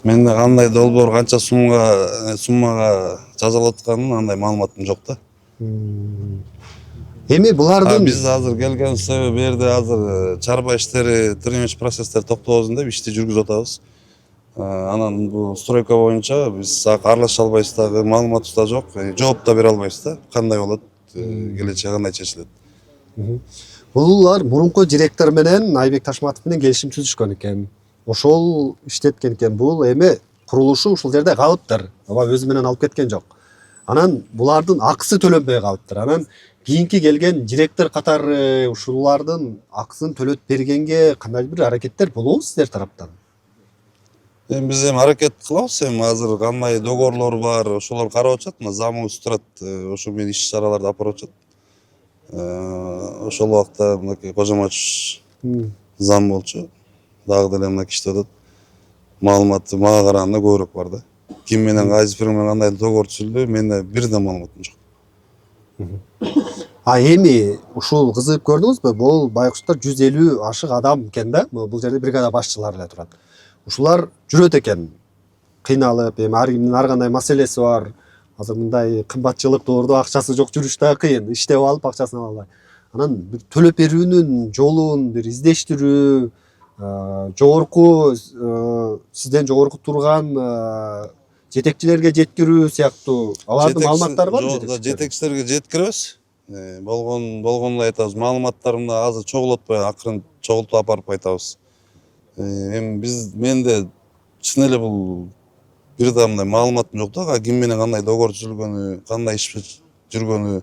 Менде кандай долбоор канча суммага жазылып атканын андай маалыматым жок да. Эми булардын Биз азыр келген себеби бу жерде азыр чарба иштери, тренировочный процесстер токтобосун деп ишти жүргүзүп атабыз. Анан бул стройка боюнча биз аралаша албайбыз дагы, маалыматыбыз да жок, жооп да бере албайбыз да. Кандай болот, келечеги кандай чечилет. Булар мурунку директор менен Айбек Ташматов менен келишим түзүшкөн экен. Ошол иштеткен экен. Бул эми курулушу ушул жерде калыптыр. Аба өзү менен алып кеткен жок. Анан булардын акысы төлөнбөй калыптыр. Анан кийинки келген директор катары ушулардын акысын төлөп бергенге кандай бир аракеттер болобу сиздер тараптан? Эми биз аракет кылабыз, азыр кандай договорлор бар, ошолор карап атышат. Мына замыбыз турат, ошо менен иш чараларды алып барып атышат. Ошол убакта мынакей Кожомачов зам болчу. Дагы деле мына иштеп атат. Маалыматы мага караганда көбүрөөк бар да. Ким менен кайсы фирма менен кандай договор түзүлдү, менде бир да маалыматым жок. Эми ушул кызыгып көрдүңүзбү? Бул байкуштар 150 ашык адам экен да. Бул жерде бригада башчылары эле турат. Ушулар жүрөт экен. Кыйналып, эми ар кимдин ар кандай маселеси бар. Азыр мындай кымбатчылык доордо акчасы жок жүрүш да кыйын. Иштеп алып акчасын ала албай. Анан бир төлөп берүүнүн жолун бир издештирүү, жогорку сизден жогорку турган жетекчилерге жеткирүү сыяктуу алардын маалыматтары барбы? Жетекчилерге жеткиребиз. Болгондой айтабыз. Маалыматтарымды азыр чогултпай, акырын чогултуп апарып айтабыз. Эми менде чын эле бул бир да мындай маалыматым жок да, ким менен кандай договор түзүлгөнү, кандай иш жүргөнү.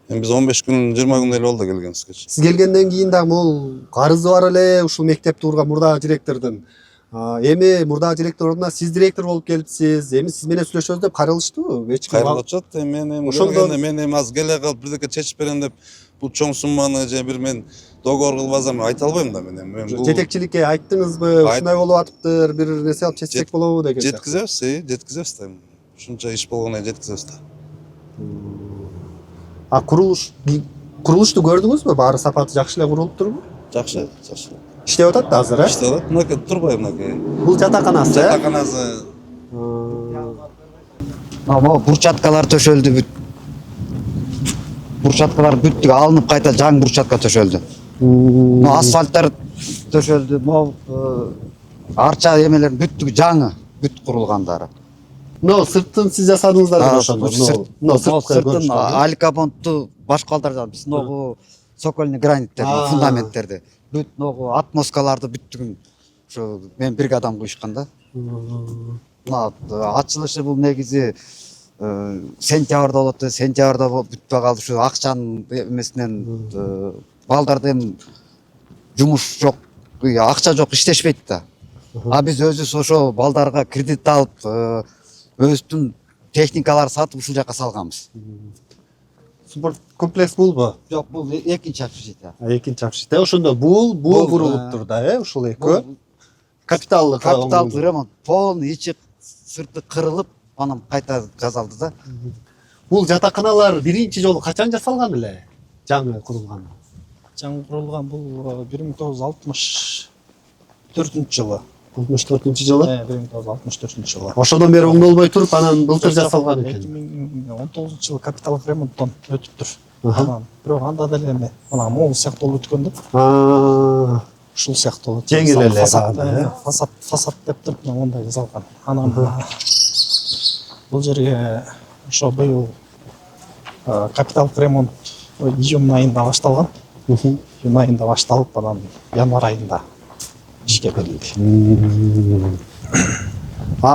Эми биз 15 күн, 20 күн эле болду келгенибизге. Сиз келгенден кийин да бул карызы бар эле ушул мектепти курган мурдагы директордун. Эми мурдагы директор ордуна сиз директор болуп келипсиз. Эми сиз менен сүйлөшөбүз деп кайрылыштыбы? Кайрылып атышат. Мен эми азыр келе калып бирдеке чечип берем деп бул чоң сумманы же бир мен договор кылбасам айта албайм да мен. Жетекчиликке айттыңызбы? Ушундай болуп атыптыр, бир нерсе алып чечсек болобу деген. Жеткизебиз да. Ушунча иш болгондо жеткизебиз да. Курулушту көрдүңүзбү? Баары сапаты жакшы эле курулуптурбу? Жакшы. Иштеп атат да азыр, Иштеп атат. Мынакей турбай мынакей. Бул жатаканасы, Жатаканасы Могу бурчаткалар төшөлдү бүт. Бурчаткалар бүттү, алынып кайта жаңы бурчатка төшөлдү. Асфальттар төшөлдү. Могу арча эмелер бүттү жаңы, бүт курулгандары. Мына сыртын сиз жасадыңыздар ошондо. Сыртын алькабонтту башка балдар жасады. Биз могу сокольный граниттерди, фундаменттерди. Бүт могу отмосткаларды бүттүгүн ошо мен бригадам куйушкан да. Мына ачылышы бул негизи сентябрда болот. Сентябрда бүтпөй калды. Ушу акчанын эмесинен балдарда эми жумуш жок, акча жок, иштешпейт да. А биз өзүбүз ошо балдарга кредит алып, өзүбүздүн техникаларды сатып ушул жака салганбыз. Спорт комплекс булбу? Жок, бул экинчи общежитие. Экинчи общежитие. Ошондо бул курулуптур да, ушул экөө. Капиталдык ремонт, полный ичи сырты кырылып, анан кайта жасалды да. Бул жатаканалар биринчи жолу качан жасалган эле? Жаңы курулган. Жаңы курулган бул 1964-жылы. 64-жылы? 1964-жылы. Ошодон бери оңдолбой туруп, анан былтыр жасалган экен. 2019-жылы капиталдык ремонттон өтүптүр. Анан бирок анда деле эме, мына могул сыяктуу болуп өткөн да. Ушул сыяктуу болуп. Жеңил эле. Фасад деп туруп мондай жасалган. Анан бул жерге ошо быйыл капиталдык ремонт июнь айында башталган. Июнь айында башталып, анан январь айында ишке берилди.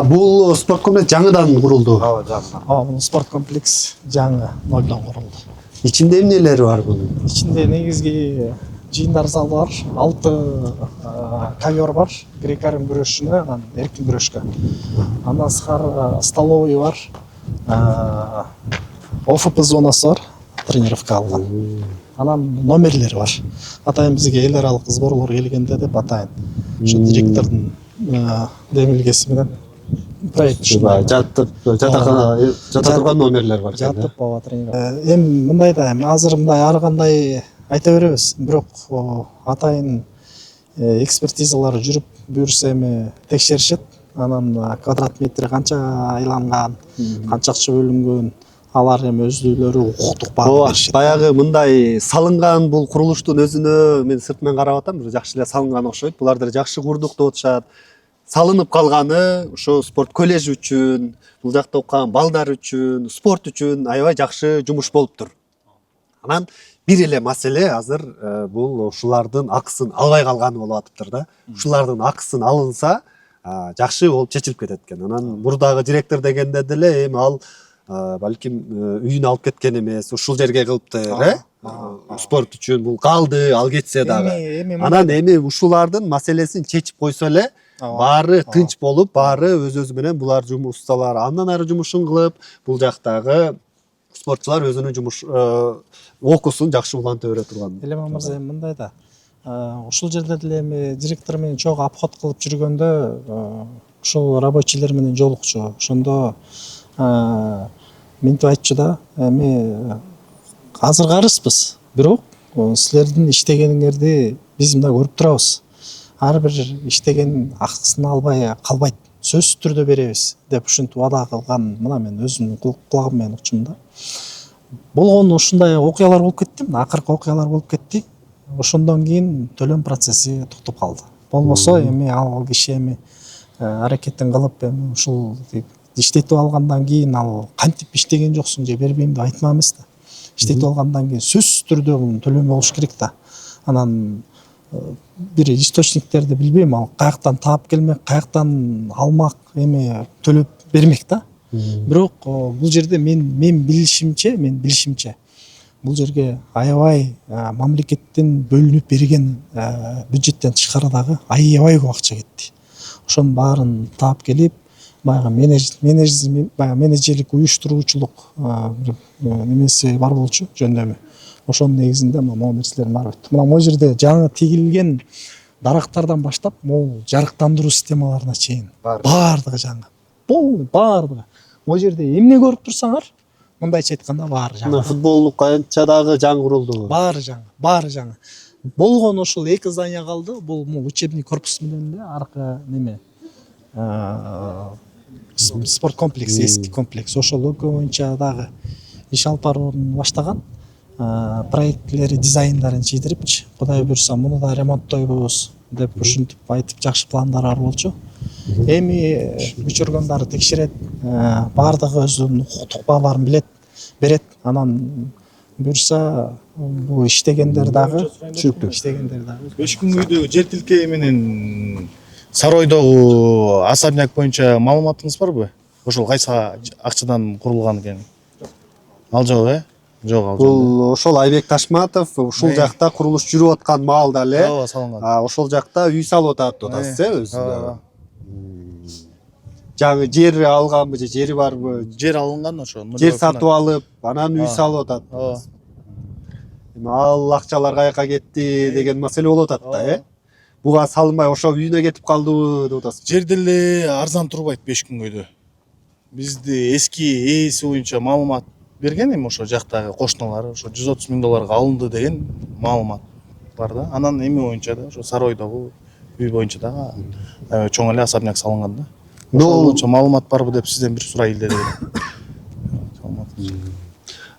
Бул спорт комплекс жаңыдан курулду. Жаңыдан. Бул спорт комплекс жаңы нолдон курулду. Ичинде эмнелери бар бунун? Ичинде негизги жыйындар залы бар, 6 ковер бар, грек-рим күрөшүнө, анан эркин күрөшкө. Андан сырткары столовый бар, ОФП зонасы бар, тренировка алган. Анан номерлери бар. Атайын бизге эл аралык сборлор келгенде деп атайын. Ошо директордун демилгеси менен проект жатып турган номерлер бар. Жатып ооба тренировка. Эми мындай да, азыр мындай ар кандай айта беребиз. Бирок атайын экспертизалар жүрүп, буюрса эми текшеришет. Анан квадрат метри канча айланган, канча акча бөлүнгөн, алар эми өздүлөрү укуктук баа беришет. Баягы мындай салынган бул курулуштун өзүнө мен сыртынан карап атам, жакшы эле салынган окшойт. Буларды жакшы курдук деп атышат. Салынып калганы ошо спорт колледжи үчүн, бул жакта окуган балдар үчүн, спорт үчүн аябай жакшы жумуш болуптур. Анан бир эле маселе азыр бул ушулардын акысын албай калганы болуп атыптыр да. Ушулардын акысын алынса, жакшы болуп чечилип кетет экен. Анан мурдагы директор дегенде деле эми ал балким үйүнө алып кеткен эмес, ушул жерге кылыптыр, спорт үчүн бул калды, ал кетсе дагы. Анан эми ушулардын маселесин чечип койсо эле, баары тынч болуп, баары өз менен булар жумуш ustalar андан ары жумушун кылып, бул жактагы спортчулар өзүнүн жумуш окуусун жакшы уланта бере турган. Элеман мырза мындай да. Ушул жерде деле эми директор менен чогуу обход кылып жүргөндө, ушул рабочийлер менен жолукчу. Ошондо мынтип айтчу да, эми азыр карызбыз. Бирок силердин иштегениңерди биз мында көрүп турабыз. Ар бир иштеген акысын албай калбайт. Сөзсүз түрдө беребиз деп ушинтип вада кылган. Мына мен өзүмдүн кулагым менен укчум да. Болгон ушундай окуялар болуп кетти, акыркы окуялар болуп кетти. Ошондон кийин төлөм процесси токтоп калды. Болбосо эми ал киши эми аракетин кылып эми ушул иштетип алгандан кийин ал кантип иштеген жоксуң же бербейм деп айтмак эмес да. Иштетип алгандан кийин сөзсүз түрдө мунун төлөмү болуш керек да. Анан бир источниктерди билбейм, ал каяктан таап келмек, каяктан алмак, эми төлөп бермек да. Бирок бул жерде мен билишимче бул жерге аябай мамлекеттен бөлүнүп берген бюджеттен тышкары дагы аябай көп акча кетти. Ошонун баарын таап келип, баягы менеджерлик уюштуруучулук немеси бар болчу, жөндөмү. Ошонун негизинде могу нерселер бар өттү. Мына могу жерде жаңы тигилген дарактардан баштап, могу жарыктандыруу системаларына чейин баардыгы жаңы. Полный баардыгы. Могу жерде эмне көрүп турсаңар, мындайча айтканда баары жаңы. Футболдук канча дагы жаңы курулду. Баары жаңы. Болгон ушул эки здание калды. Бул учебный корпус менен эле аркы неме спорт комплекси, эски комплекс. Ошол өлкө боюнча дагы иш алып барууну баштаган. Проектлери, дизайндарын чийдирипчи, Кудай буйрса муну да ремонттойбуз деп ушинтип айтып жакшы пландар бар болчу. Эми учургондары текшерет, баардыгы өзүнүн укуктук бааларын берет. Анан буйрса бул иштегендер дагы, иштегендер дагы. 5 күн үйдөгү жер тилкеги менен Саройдогу особняк боюнча маалыматыңыз барбы? Ошол кайсы акчадан курулган экен? Ал жок, Жок, ал жок. Бул ошол Айбек Ташматов ушул жакта курулуш жүрүп аткан маалда эле Ооба, салынган. ошол жакта үй салып атасыз, өзүнө. Жаңы жер алганбы же жери барбы? Жер алынган ошо. Жер сатып алып, анан үй салып атат. Ооба. Эми ал акчалар каяка кетти деген маселе болуп атат да, Буга салынбай ошо үйүнө кетип калдыбы деп атасыз. Жер деле арзан турбайт 5 күн көйдө. Бизди эски ээси боюнча маалымат берген эми ошо жактагы кошуналар ошо $130,000 алынды деген маалымат бар да. Анан эми боюнча да ошо Саройдогу үй боюнча дагы чоң эле особняк салынган да. Ошол боюнча маалымат барбы деп сизден бир сурайлы эле.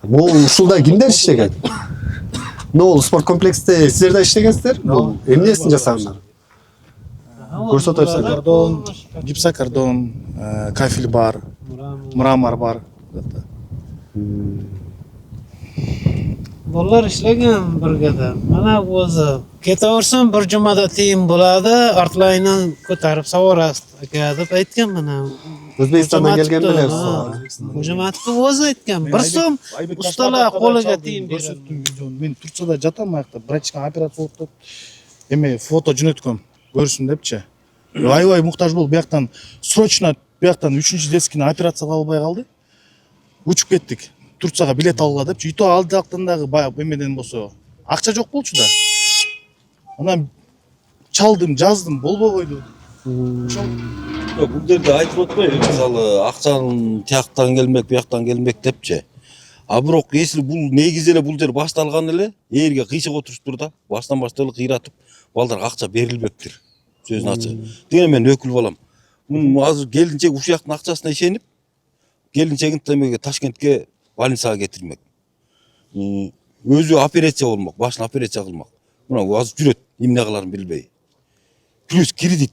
Бул ушулда кимдер иштеген? Бул спорт комплексте силер да иштегенсиздер? Бул эмнесин жасагандар? Кардон, гипсокардон, кафель бар, мрамор бар. Булар ишлеген биргеде. Мана өзү кете берсем бир жумада тыйын болду, артлайынан көтөрүп сабарас деп айткан мына. Өзбекстандан келген белебиз. Жуматты өзү айткан. Бир сом устала колуга тыйын берет. Мен Турцияда жатам аякта, врачка операция болуп, эми фото жөнөткөм, көрсүн депчи. Аябай муктаж болуп, бияктан срочно бияктан 3-чү детскийни операция кыла албай калды. Учуп кеттик. Турцияга билет алгыла депчи. Үйтө алдыктан дагы баягы эмеден болсо акча жок болчу да. Анан чалдым, жаздым, болбой койду. Бул жерде айтып отпойбу, мисалы акчанын тияктан келмек, бияктан келмек депчи. А бирок если бул негизи эле бул жер башталган эле, ээрге кыйшык отуруштур да, баштан баштап эле кыйратып, балдарга акча берилбектир. Сөзүн ачыгы. Деген мен өкүл болом. Мун азыр келинчек ушуяктын акчасына ишенип, келинчегин темеге Ташкентке больницага кетирмек. Өзү операция болмок, башын операция кылмак. Мына азыр жүрөт, эмне кыларын билбей. Плюс кредит.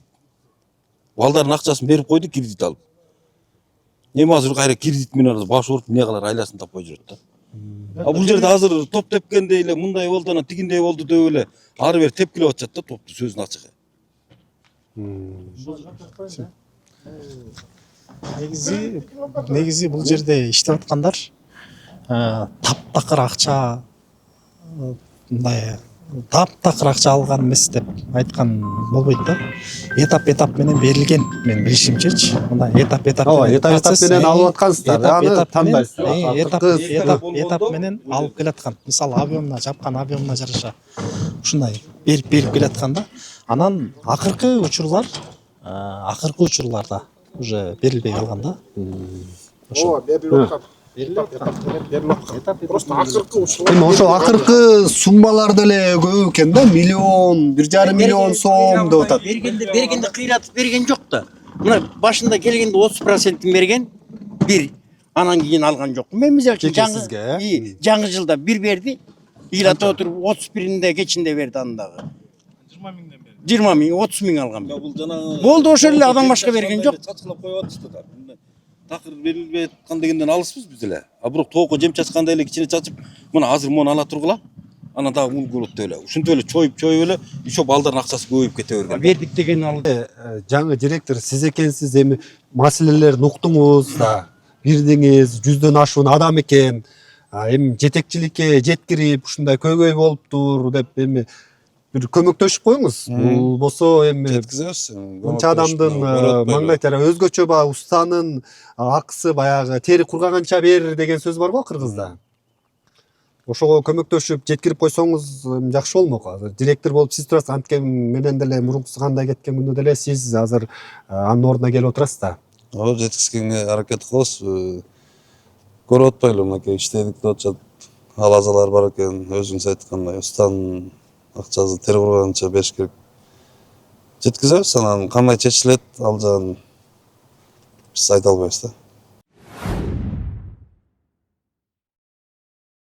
Балдардын акчасын берип койду, кредит алып. Эми азыр кайра кредит менен баш ооруп, эмне кылар, айласын таппай жүрөт да. А бул жерде азыр топ тепкендей эле, мындай болду, анан тигиндей болду деп эле ары бери тепкилеп атышат да топту, сөзүн ачыгы. Негизи бул жерде иштеп аткандар таптакыр акча мындай таптакыр акча алган эмес деп айткан болбойт да. Этап менен берилген, мен билишимчечи. Мындай этап менен алып аткансыздар, аны тандайсыздар. Этап менен алып келаткан. Мисалы объемна жапкан объемна жараша ушундай берип келаткан да. Анан акыркы учурларда уже берилбей калган да. Ооба, берилип аткан. Просто акыркы учурлар. Эми ошол акыркы суммалар деле көп экен да, миллион, 1,5 миллион сом деп атат. Бергенде кыйратып берген жок да. Мына башында келгенде 30% берген, бир анан кийин алган жок. Мен мисалы үчүн жаңы жылда бир берди, ыйлата отуруп 31-inde кечинде берди андагы. 20 миң, 30 миң алган. Болду ошол эле, адам башка берген жок. Чачкылап коюп атышты да. Такыр берилбей аткан дегенден алыспыз биз эле. А бирок тоокко жем чачкандай эле кичине чачып, мына азыр муну ала тургула. Анан дагы мул болот деп эле. Ушинтип эле чоюп эле, еще балдардын акчасы көбөйүп кете берген. Бердик деген алды. Жаңы директор сиз экенсиз, эми маселелерин уктуңуз да, бирдиңиз, 100дөн ашуун адам экен. Эми жетекчиликке жеткирип, ушундай көйгөй болуптур деп эми бир көмөктөшүп коюңуз. Бул болсо эми жеткизебиз. Мынча адамдын маңдай тара өзгөчө баягы устанын акысы баягы тери кургаганча бер деген сөз бар го кыргызда. Ошого көмөктөшүп жеткирип койсоңуз жакшы болмок. Азыр директор болуп сиз турасыз, анткен менен деле мурункусу кандай кеткен күндө деле сиз азыр анын ордуна келип отурасыз да. Ооба, жеткизгенге аракет кылабыз. Көрүп атпайлы мынакей иштедик деп атышат. Алазалар бар экен, өзүңүз айткандай, устанын акчасын тери курганча бериш керек. Жеткизебиз, анан кандай чечилет ал жагын биз айта албайбыз да.